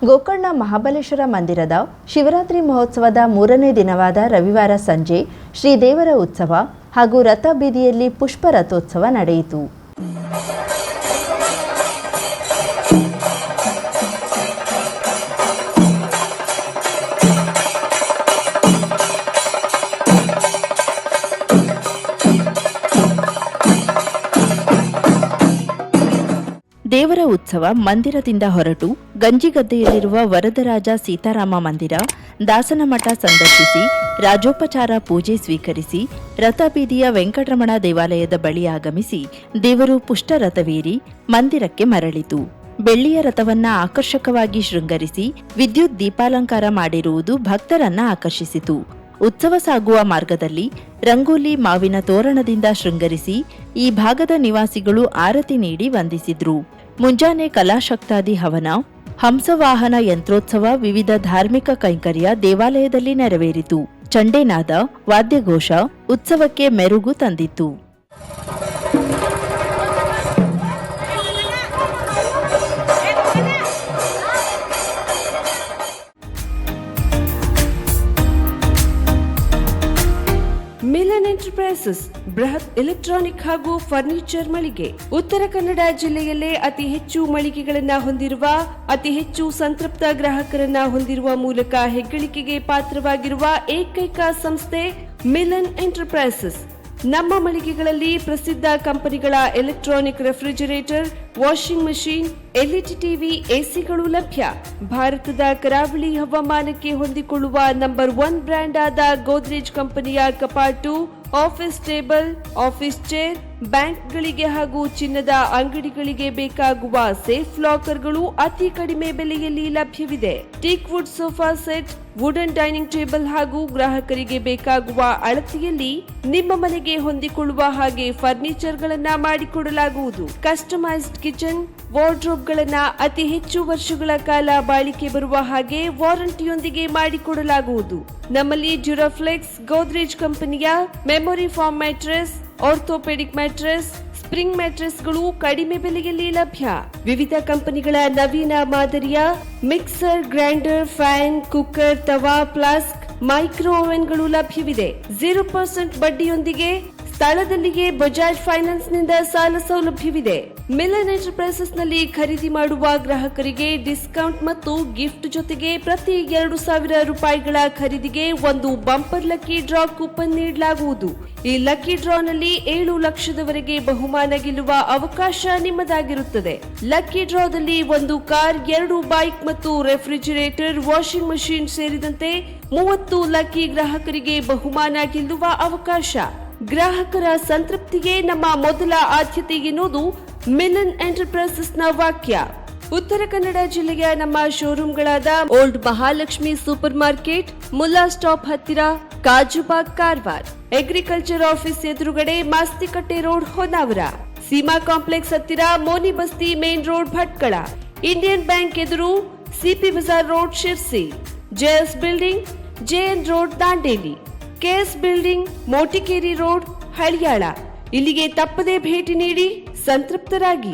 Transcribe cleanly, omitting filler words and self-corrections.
ಗೋಕರ್ಣ ಮಹಾಬಲೇಶ್ವರ ಮಂದಿರದ ಶಿವರಾತ್ರಿ ಮಹೋತ್ಸವದ 3ನೇ ದಿನವಾದ ರವಿವಾರ ಸಂಜೆ ಶ್ರೀದೇವರ ಉತ್ಸವ ಹಾಗೂ ರಥ ಬೀದಿಯಲ್ಲಿ ಪುಷ್ಪ ರಥೋತ್ಸವ ನಡೆಯಿತು. ದೇವರ ಉತ್ಸವ ಮಂದಿರದಿಂದ ಹೊರಟು ಗಂಜಿಗದ್ದೆಯಲ್ಲಿರುವ ವರದರಾಜ ಸೀತಾರಾಮ ಮಂದಿರ, ದಾಸನಮಠ ಸಂದರ್ಶಿಸಿ ರಾಜೋಪಚಾರ ಪೂಜೆ ಸ್ವೀಕರಿಸಿ ರಥಬೀದಿಯ ವೆಂಕಟರಮಣ ದೇವಾಲಯದ ಬಳಿ ಆಗಮಿಸಿ ದೇವರು ಪುಷ್ಟರಥವೇರಿ ಮಂದಿರಕ್ಕೆ ಮರಳಿತು. ಬೆಳ್ಳಿಯ ರಥವನ್ನ ಆಕರ್ಷಕವಾಗಿ ಶೃಂಗರಿಸಿ ವಿದ್ಯುತ್ ದೀಪಾಲಂಕಾರ ಮಾಡಿರುವುದು ಭಕ್ತರನ್ನ ಆಕರ್ಷಿಸಿತು. ಉತ್ಸವ ಸಾಗುವ ಮಾರ್ಗದಲ್ಲಿ ರಂಗೋಲಿ ಮಾವಿನ ತೋರಣದಿಂದ ಶೃಂಗರಿಸಿ ಈ ಭಾಗದ ನಿವಾಸಿಗಳು ಆರತಿ ನೀಡಿ ವಂದಿಸಿದ್ರು. ಮುಂಜಾನೆ ಕಲಾಶಕ್ತಾದಿ ಹವನ, ಹಂಸವಾಹನ ಯಂತ್ರೋತ್ಸವ, ವಿವಿಧ ಧಾರ್ಮಿಕ ಕೈಂಕರ್ಯ ದೇವಾಲಯದಲ್ಲಿ ನೆರವೇರಿತು. ಚಂಡೇನಾದ, ವಾದ್ಯಘೋಷ ಉತ್ಸವಕ್ಕೆ ಮೆರುಗು ತಂದಿತ್ತು. ಮಿಲನ್ ಎಂಟರ್ಪ್ರೈಸಸ್ ಬೃಹತ್ ಎಲೆಕ್ಟ್ರಾನಿಕ್ ಹಾಗೂ ಫರ್ನಿಚರ್ ಮಳಿಗೆ. ಉತ್ತರ ಕನ್ನಡ ಜಿಲ್ಲೆಯಲ್ಲೇ ಅತಿ ಹೆಚ್ಚು ಮಳಿಗೆಗಳನ್ನ ಹೊಂದಿರುವ, ಅತಿ ಹೆಚ್ಚು ಸಂತೃಪ್ತ ಗ್ರಾಹಕರನ್ನ ಹೊಂದಿರುವ ಮೂಲಕ ಹೆಗ್ಗಳಿಕೆಗೆ ಪಾತ್ರವಾಗಿರುವ ಏಕೈಕ ಸಂಸ್ಥೆ ಮಿಲನ್ ಎಂಟರ್ಪ್ರೈಸಸ್. ನಮ್ಮ ಮಳಿಗೆಗಳಲ್ಲಿ ಪ್ರಸಿದ್ಧ ಕಂಪನಿಗಳ electronic refrigerator, washing machine, LED TV, ಎಸಿಗಳು ಲಭ್ಯ. ಭಾರತದ ಕರಾವಳಿ ಹವಾಮಾನಕ್ಕೆ ಹೊಂದಿಕೊಳ್ಳುವ ನಂಬರ್ 1 ಬ್ರ್ಯಾಂಡ್ ಆದ ಗೋದ್ರೇಜ್ ಕಂಪನಿಯ ಕಪಾಟು, ಆಫೀಸ್ ಟೇಬಲ್, ಆಫೀಸ್ ಚೇರ್, ಬ್ಯಾಂಕ್ಗಳಿಗೆ ಹಾಗೂ ಚಿನ್ನದ ಅಂಗಡಿಗಳಿಗೆ ಬೇಕಾಗುವ ಸೇಫ್ ಲಾಕರ್ಗಳು ಅತಿ ಕಡಿಮೆ ಬೆಲೆಯಲ್ಲಿ ಲಭ್ಯವಿದೆ. Teak wood sofa set, wooden dining table ಹಾಗೂ ಗ್ರಾಹಕರಿಗೆ ಬೇಕಾಗುವ ಅಳತೆಯಲ್ಲಿ ನಿಮ್ಮ ಮನೆಗೆ ಹೊಂದಿಕೊಳ್ಳುವ ಹಾಗೆ ಫರ್ನಿಚರ್ ಗಳನ್ನ ಮಾಡಿಕೊಡಲಾಗುವುದು. ಕಸ್ಟಮೈಸ್ಡ್ ಕಿಚನ್, ವಾರ್ಡ್ರೋಬ್ ಗಳನ್ನ ಅತಿ ಹೆಚ್ಚು ವರ್ಷಗಳ ಕಾಲ ಬಾಳಿಕೆ ಬರುವ ಹಾಗೆ ವಾರಂಟಿಯೊಂದಿಗೆ ಮಾಡಿಕೊಡಲಾಗುವುದು. ನಮ್ಮಲ್ಲಿ ಡ್ಯೂರಾಫ್ಲೆಕ್ಸ್, ಗೋದ್ರೇಜ್ ಕಂಪನಿಯ memory foam mattress, orthopedic mattress, spring ಮ್ಯಾಟ್ರೆಸ್ಗಳು ಕಡಿಮೆ ಬೆಲೆಯಲ್ಲಿ ಲಭ್ಯ. ವಿವಿಧ ಕಂಪನಿಗಳ ನವೀನ ಮಾದರಿಯ ಮಿಕ್ಸರ್, ಗ್ರೈಂಡರ್, ಫ್ಯಾನ್, ಕುಕ್ಕರ್, ತವಾ, ಫ್ಲಾಸ್ಕ್, ಮೈಕ್ರೋ ಓವೆನ್ಗಳು ಲಭ್ಯವಿದೆ. 0% ಬಡ್ಡಿಯೊಂದಿಗೆ ಸ್ಥಳದಲ್ಲಿಯೇ ಬಜಾಜ್ ಫೈನಾನ್ಸ್ ನಿಂದ ಸಾಲ ಸೌಲಭ್ಯವಿದೆ. ಮಿಲನ್ ಎಂಟರ್ಪ್ರೈಸಸ್ ನಲ್ಲಿ ಖರೀದಿ ಮಾಡುವ ಗ್ರಾಹಕರಿಗೆ ಡಿಸ್ಕೌಂಟ್ ಮತ್ತು ಗಿಫ್ಟ್ ಜೊತೆಗೆ ಪ್ರತಿ 2,000 ರೂಪಾಯಿಗಳ ಖರೀದಿಗೆ ಒಂದು ಬಂಪರ್ ಲಕ್ಕಿ ಡ್ರಾ ಕೂಪನ್ ನೀಡಲಾಗುವುದು. ಈ ಲಕ್ಕಿ ಡ್ರಾ ನಲ್ಲಿ 7 ಲಕ್ಷದವರೆಗೆ ಬಹುಮಾನ ಗೆಲ್ಲುವ ಅವಕಾಶ ನಿಮ್ಮದಾಗಿರುತ್ತದೆ. ಲಕ್ಕಿ ಡ್ರಾದಲ್ಲಿ 1 ಕಾರ್, 2 ಬೈಕ್ ಮತ್ತು ರೆಫ್ರಿಜರೇಟರ್, ವಾಷಿಂಗ್ ಮಷೀನ್ ಸೇರಿದಂತೆ 30 ಲಕ್ಕಿ ಗ್ರಾಹಕರಿಗೆ ಬಹುಮಾನ ಗೆಲ್ಲುವ ಅವಕಾಶ. ಗ್ರಾಹಕರ ಸಂತೃಪ್ತಿಗೆ ನಮ್ಮ ಮೊದಲ ಆದ್ಯತೆ ಎನ್ನುವುದು ಮಿಲನ್ ಎಂಟರ್ಪ್ರೈಸಸ್ ನ ವಾಕ್ಯ. ಉತ್ತರ ಕನ್ನಡ ಜಿಲ್ಲೆಯ ನಮ್ಮ ಶೋರೂಮ್ಗಳಾದ old Mahalakshmi super market, Mulla stop ಹತ್ತಿರ, ಕಾಜುಬಾಗ್, ಕಾರವಾರ, ಅಗ್ರಿಕಲ್ಚರ್ ಆಫೀಸ್ ಎದುರುಗಡೆ, ಮಾಸ್ತಿಕಟ್ಟೆ ರೋಡ್, ಹೊನ್ನಾವರ, ಸೀಮಾ ಕಾಂಪ್ಲೆಕ್ಸ್ ಹತ್ತಿರ, Moni Basti main road, Bhatkal, Indian bank ಎದುರು, CP Bazar road, Sirsi, JS building, JN road, Dandeli, KS building, Motikeri road, Haliyal. ಇಲ್ಲಿಗೆ ತಪ್ಪದೇ ಭೇಟಿ ನೀಡಿ ಸಂತೃಪ್ತರಾಗಿ.